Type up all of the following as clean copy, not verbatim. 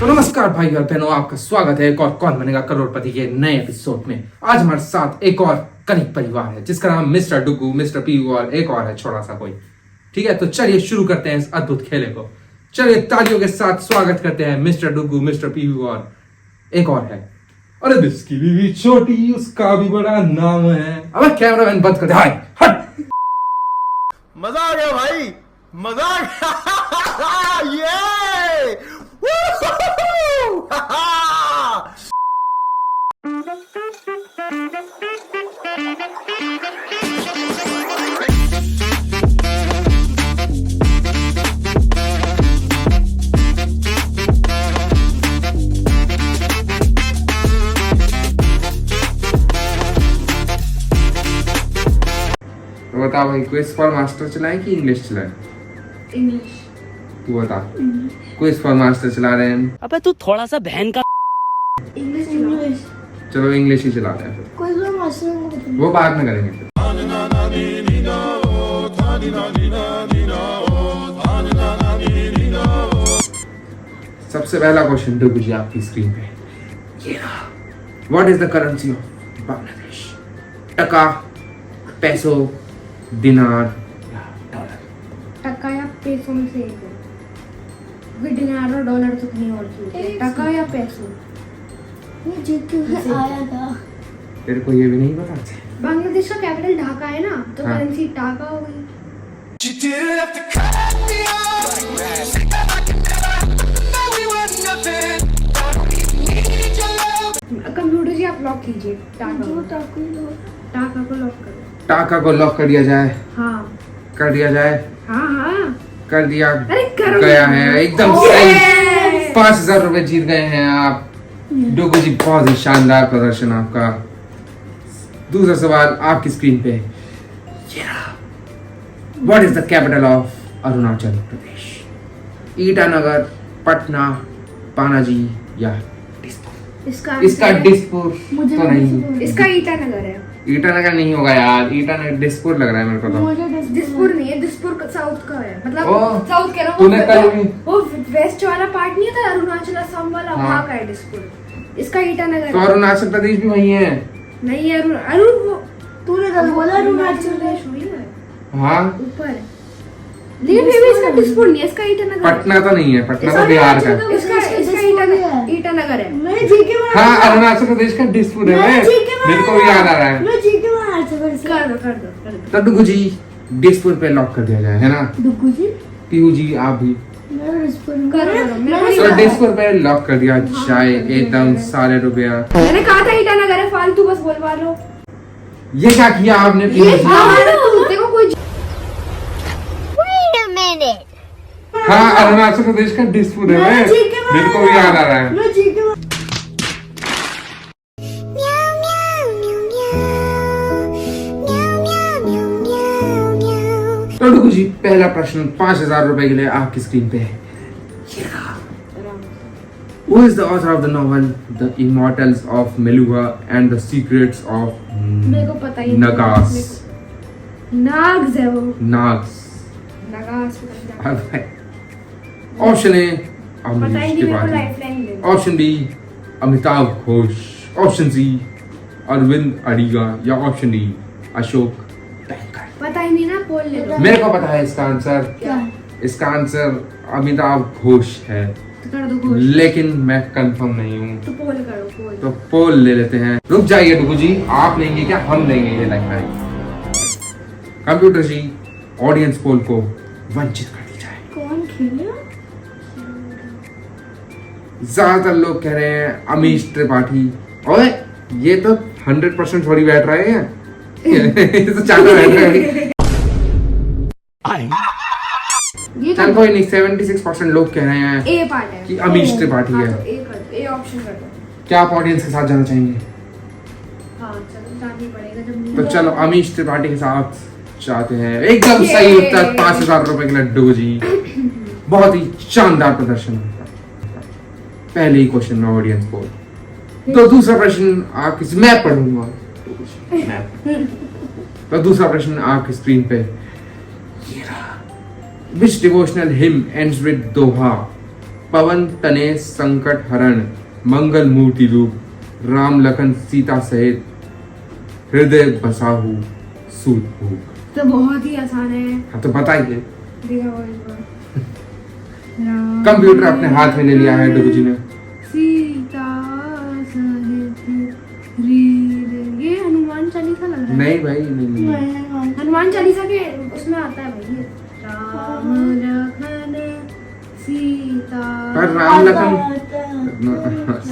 तो नमस्कार भाई और बहनों, आपका स्वागत है एक और कौन बनेगा करोड़पति के नए एपिसोड में। आज हमारे साथ एक और कनिक परिवार है जिसका नाम मिस्टर डुगू, मिस्टर पीयू और एक और है छोटा सा कोई। ठीक है, तो चलिए शुरू करते हैं इस अद्भुत खेले को। चलिए तालियों के साथ स्वागत करते हैं मिस्टर डुगू, मिस्टर पीयू और एक और है। अरे जिसकी बीवी छोटी उसका भी बड़ा नाम है। अब कैमरामैन बंद कर दे। हाय हट। मजा आ गया भाई, मजा आ गया। ये तो बता भाई, क्विज फॉर मास्टर चलाएं कि इंग्लिश चलाएं? इंग्लिश। तू बता। क्विज फॉर मास्टर चला रहे हैं। अबे तू थोड़ा सा बहन का इंग्लिश। चलो इंग्लिश ही चलाते हैं फिर। कोई भी मास्टर वो बाद में करेंगे फिर। सबसे पहला क्वेश्चन डुगू जी आपकी स्क्रीन पे ये रहा। What is the currency of Bangladesh? टका, पैसो, दिनार या डॉलर? टका या पैसों में से एक है। कोई दिनार और डॉलर तो कहीं और की। टका या पैसों? ये जीत के आया था। तेरे को ये भी नहीं पता? बांग्लादेश का कैपिटल ढाका है ना, तो हाँ। करेंसी टाका हो गई। कंप्यूटर जी आप लॉक कीजिए टाका को। टाका को लॉक करो। टाका को लॉक कर दिया जाए? हाँ कर दिया जाए? हाँ हाँ कर दिया अरे करो। गया है, एकदम सही। 5,000 रुपए जीत गए हैं आप डुगू जी। बहुत ही शानदार प्रदर्शन आपका। दूसरा सवाल आपकी स्क्रीन पे what is the capital of Arunachal Pradesh? Itanagar, Patna, Panaji या डिस्पुर? इसका डिस्पुर तो नहीं। इसका ईटानगर है। ईटानगर नहीं होगा यार, ईटानगर डिस्पुर लग रहा है मेरे को तो। दिसपुर नहीं है, दिसपुर साउथ का है। ओ, मतलब साउथ कह रहा तूने कल भी- वो वेस्ट वाला पार्ट नहीं था, अरुणाचल असम वाला, हाँ। वहाँ का है दिसपुर। इसका ईटानगर तो है। अरुणाचल प्रदेश भी वही है। नहीं है अरुण तूने तो बोला अरुणाचल प्रदेश हुई है हाँ, ऊपर है। लेकिन फिर भी इसका दिसपुर नहीं है, इसका ईटानगर है। पटना तो नहीं है, पटना तो बिहार का है। इसका ईटानगर है। हाँ, अरुणाचल प्रदेश का डिस्पुर है। मेरे को भी याद आ रहा है। कर दो। तो डुगू जी डिस्पुर पे लॉक कर दिया जाए, है ना? पीयू जी आप भी तो डिस्पुर पे लॉक कर दिया जाए। एकदम सारे रुपया। मैंने कहा था ईटानगर है, फालतू बस बोलवा लो। ये क्या किया आपने पीयू जी? देखो कोई हाँ, अरुणाचल प्रदेश का डिस्पुर है। मेरे को भी याद आ रहा है। तो डुगू जी पहला प्रश्न 5,000 रुपए के लिए आपकी स्क्रीन पे है। Who is the author of the novel The Immortals of Meluha and the Secrets of मेरे को पता ही Nagas? नाग्स है वो। Nags. नगास ऑप्शन ए पता ही अमरीश नहीं, मेरे को त्रिपाठी, लाइफलाइन दे। Option B Amitabh Ghosh, option C Arvind Adiga या ऑप्शन डी अशोक बैंकर? पता ही नहीं ना, बोल ले लो। मेरे को पता है इसका आंसर। क्या? इसका आंसर अमिताभ घोष है, तो कर दो घोष। लेकिन मैं कंफर्म नहीं हूँ। तो पोल करो पोल। तो पोल ले लेते हैं। रुक जाइए डुगू जी, आप लेंगे क्या हम लेंगे ये लाइफलाइन? कंप्यूटर जी ऑडियंस पोल को वंचित कर दी जाए। कौन खेले? ज्यादातर लोग कह रहे हैं अमीश त्रिपाठी। ओए ये तो 100% थोड़ी बैठ रहे हैं। ये तो चाहता बैठ रहे हैं। ये चल कोई नहीं, 76% लोग कह रहे हैं ए पार्ट है कि अमीश त्रिपाठी है। हाँ, तो ए कर दो, ए ऑप्शन कर दो। क्या आप ऑडियंस के साथ जाना चाहेंगे? हाँ चलो, जाना ही पड़ेगा जब। तो चलो अमीश त्रिपाठी के साथ चाहते हैं। एकदम सही उत्तर, 5,000 रुपए के लिए डुगू जी। बहुत ही शानदार प्रदर्शन है पहले ही क्वेश्चन में ऑडियंस पोल। तो दूसरा प्रश्न आपकी मैं पढ़ूंगा। तो दूसरा प्रश्न आपकी स्क्रीन पे ये रहा। Which devotional hymn ends with Doha? पवन तने संकट हरण मंगल मूर्ति रूप राम लखन सीता सहित हृदय बसाहु सूत भूख। तो बहुत ही आसान है। हाँ तो बताइए। दिखा वो इस बार। कंप्यूटर अपने हाथ में ले लिया है डुगू जी ने। सीता सहित रे, ये हनुमान चालीसा लग रहा है। नहीं भाई नहीं। हनुमान चालीसा के उसमें आता है भाई ये। राम लखन सीता। पर राम लखन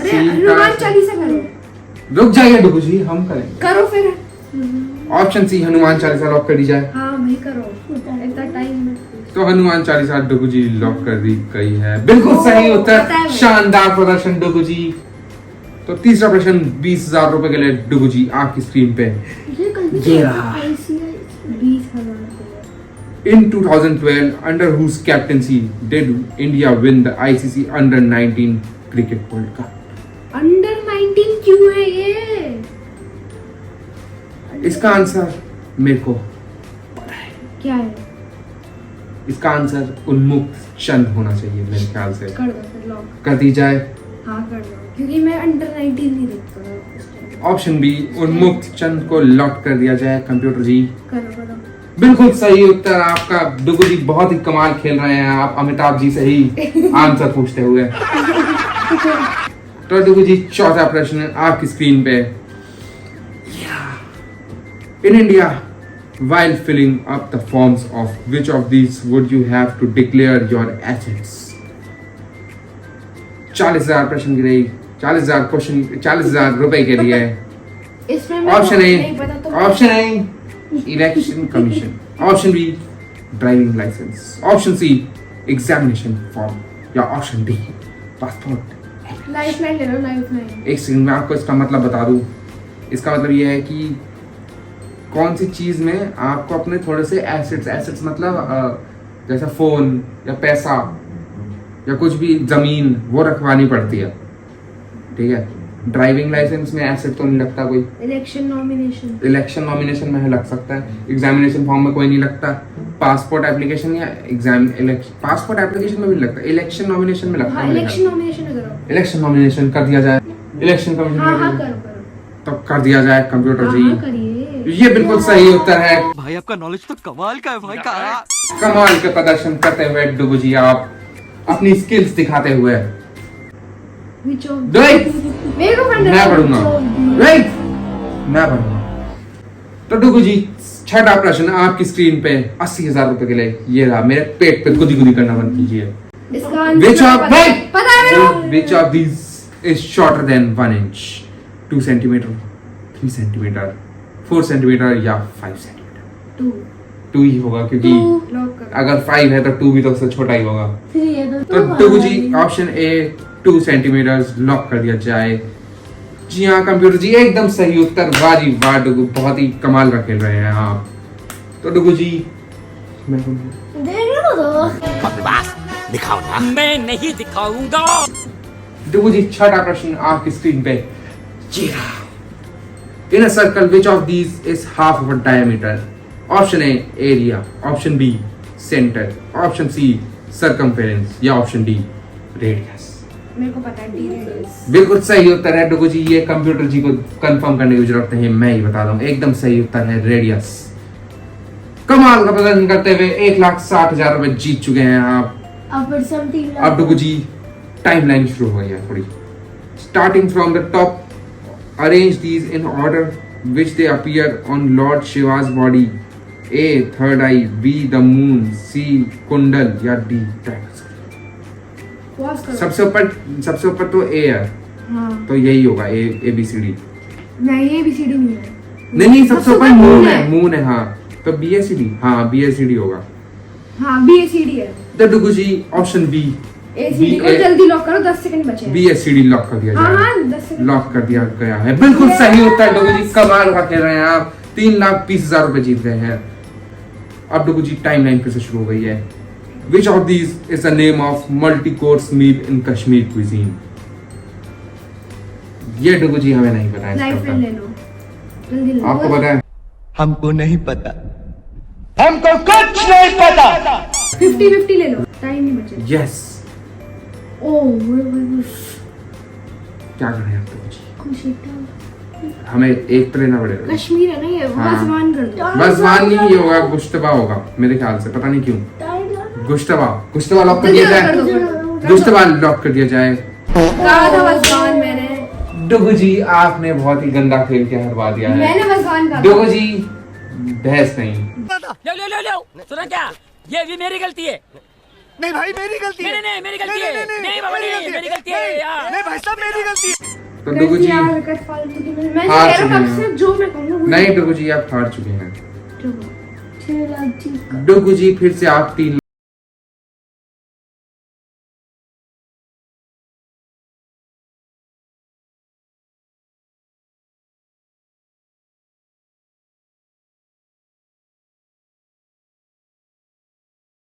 अरे हनुमान चालीसा करो। रुक जाइए डुगू जी, हम करेंगे। करो फिर। Option C Hanuman Chalisa lock कर दी जाए। हाँ भाई करो, इतना टाइम मत। तो हनुमान चालीसा डुगू जी लॉक कर दी गई है। बिल्कुल सही पता है उत्तर। भाई। शानदार प्रदर्शन डुगू जी। तो तीसरा प्रश्न 20,000 रुपए के लिए डुगू जी आपकी स्क्रीन पे। ये रहा। 20,000 In 2012, under whose captaincy did India win the ICC Under-19 Cricket World Cup? Under 19 क्यों है ये? इसका आंसर मेरे को क्या है? इसका आंसर उन्मुक्त चंद होना चाहिए मेरे ख्याल से। कर दो फिर लॉक। कर दी जाए। हाँ कर दो, क्योंकि मैं अंडर 19 नहीं देखता हूँ इस टाइम। ऑप्शन बी उन्मुक्त चंद को लॉक कर दिया जाए। कंप्यूटर जी करो। बिल्कुल सही उत्तर आपका। डुगू जी बहुत ही कमाल खेल रहे हैं आप अमिताभ जी से ही आंसर पूछते हुए। तो डुगू जी चौथा प्रश्न आपकी स्क्रीन पे। In India while filling up the forms of which of these would you have to declare your assets? 40,000 प्रश्न की रही। 40,000 क्वेश्चन 40,000 रुपए के लिए। इसमें मैं ऑप्शन नहीं ए पता तो option A election commission. Option B driving licence. Option C examination form या ऑप्शन डी पासपोर्ट। लाइफलाइन ले लो, लाइफलाइन। एक सेकंड में आपको इसका मतलब बता दूं। इसका मतलब ये है कि कौन सी चीज में आपको अपने थोड़े से एसेट्स मतलब जैसा फोन या पैसा या कुछ भी जमीन वो रखवानी पड़ती है। ठीक है, ड्राइविंग लाइसेंस में एसेट तो नहीं लगता कोई। इलेक्शन नॉमिनेशन में लग सकता है। एग्जामिनेशन फॉर्म में कोई नहीं लगता। पासपोर्ट एप्लीकेशन या पासपोर्ट एप्लीकेशन में भी नहीं लगता। इलेक्शन नॉमिनेशन में लगता है। इलेक्शन नॉमिनेशन कर दिया जाए। इलेक्शन कमीशन तो कर दिया जाए। कंप्यूटर जी ये बिल्कुल सही उत्तर है। भाई आपका नॉलेज तो कमाल का है भाई का। कमाल के प्रदर्शन करते हुए डुगू जी आप अपनी स्किल्स दिखाते हुए। मैं पढ़ूंगा। तो डुगू जी छठा प्रश्न आपकी स्क्रीन पे 80,000 रुपए के लिए। ये रहा। मेरे पेट पे गुदी गुदी करना बंद कीजिए। Which of these is shorter than 1 inch? 2 centimetre, 3 centimetre, 4 centimetre या 5 सेंटीमीटर? 2 ही होगा क्योंकि अगर 5 है तो 2 भी तो उससे छोटा ही होगा। तो डुगू जी ऑप्शन ए 2 सेंटीमीटर लॉक कर दिया जाए। जी हाँ कंप्यूटर जी एकदम सही उत्तर। वाह जी वाह डुगू, बहुत ही कमाल का खेल रहे हैं आप। तो डुगू जी दिखाओ ना। मैं नहीं दिखाऊंगा। डुगू जी छठा प्रश्न आपकी स्क्रीन पे। जी हाँ। In a circle, which of these is half of a diameter? Option A area, option B center, option C circumference या option D radius? मेरे को पता है डी रेडियस। बिल्कुल सही उत्तर है डुगू जी। ये कंप्यूटर जी को कंफर्म करने की जरूरत नहीं है, मैं ही बता दूं। एकदम सही उत्तर है रेडियस। कमाल का प्रदर्शन करते हुए 1,60,000 रुपए जीत चुके हैं आप। अब डुगू जी टाइमलाइन शुरू हो गई है थोड़ी। Starting from the top, arrange these in order which they appear on Lord Shiva's body. A third eye, B the moon, C कुंडल या D सबसे ऊपर तो A है। हाँ। तो यही होगा A B C D। नहीं A B C D नहीं है। नहीं सबसे ऊपर मून है। हाँ तो B A C D। हाँ B A C D होगा। हाँ B A C D है। तो डुगू जी ऑप्शन B ACD को जल्दी लॉक करो, 10 सेकंड बचे हैं। BACD लॉक कर दिया जाए। हाँ 10 सेकंड लॉक कर दिया गया है। बिल्कुल सही उत्तर डुगू जी, कमाल का खेल रहे हैं आप। 3,20,000 रुपए जीत गए हैं। अब डुगू जी टाइमलाइन फिर से शुरू हो गई है। Which of these is the name of multi-course meal in Kashmir cuisine? ये डुगू जी हमें नहीं पता है। लाइफलाइन ले लो, जल्दी लो। आपको पता है? हमको नहीं पता। हमको कुछ नहीं पता। 50-50 ले लो, टाइम नहीं बचे। यस वो क्या करें अब तो जी, खुशी हमें एक तो लेना पड़ेगा। कश्मीर है ना ये, हाँ। वजवान कर दो। वजवान नहीं, ये होगा गुश्तबा होगा मेरे ख्याल से, पता नहीं क्यों। गुश्तबा लॉक कर दिया जाए, गुश्तबा लॉक कर दिया जाए। कहा था वजवान मैंने डुगू जी आपने बहुत ही गंदा खेल के हरवा दिया है। मैंने वजवान कहा डुगू जी बहस नहीं। लो सुना क्या, ये भी मेरी गलती है। नहीं भाई मेरी गलती है। नहीं मेरी गलती है, नहीं बाबा नहीं मेरी गलती है यार। नहीं भाई साहब मेरी गलती है। तो डुगू जी फालतू की मैं हार कह रहा हूं, चुके कब से हैं। जो मैं कहूंगा वो नहीं डुगू जी आप हार चुके हैं। चुप। 6 लाख जी का। डुगू जी फिर से आप 3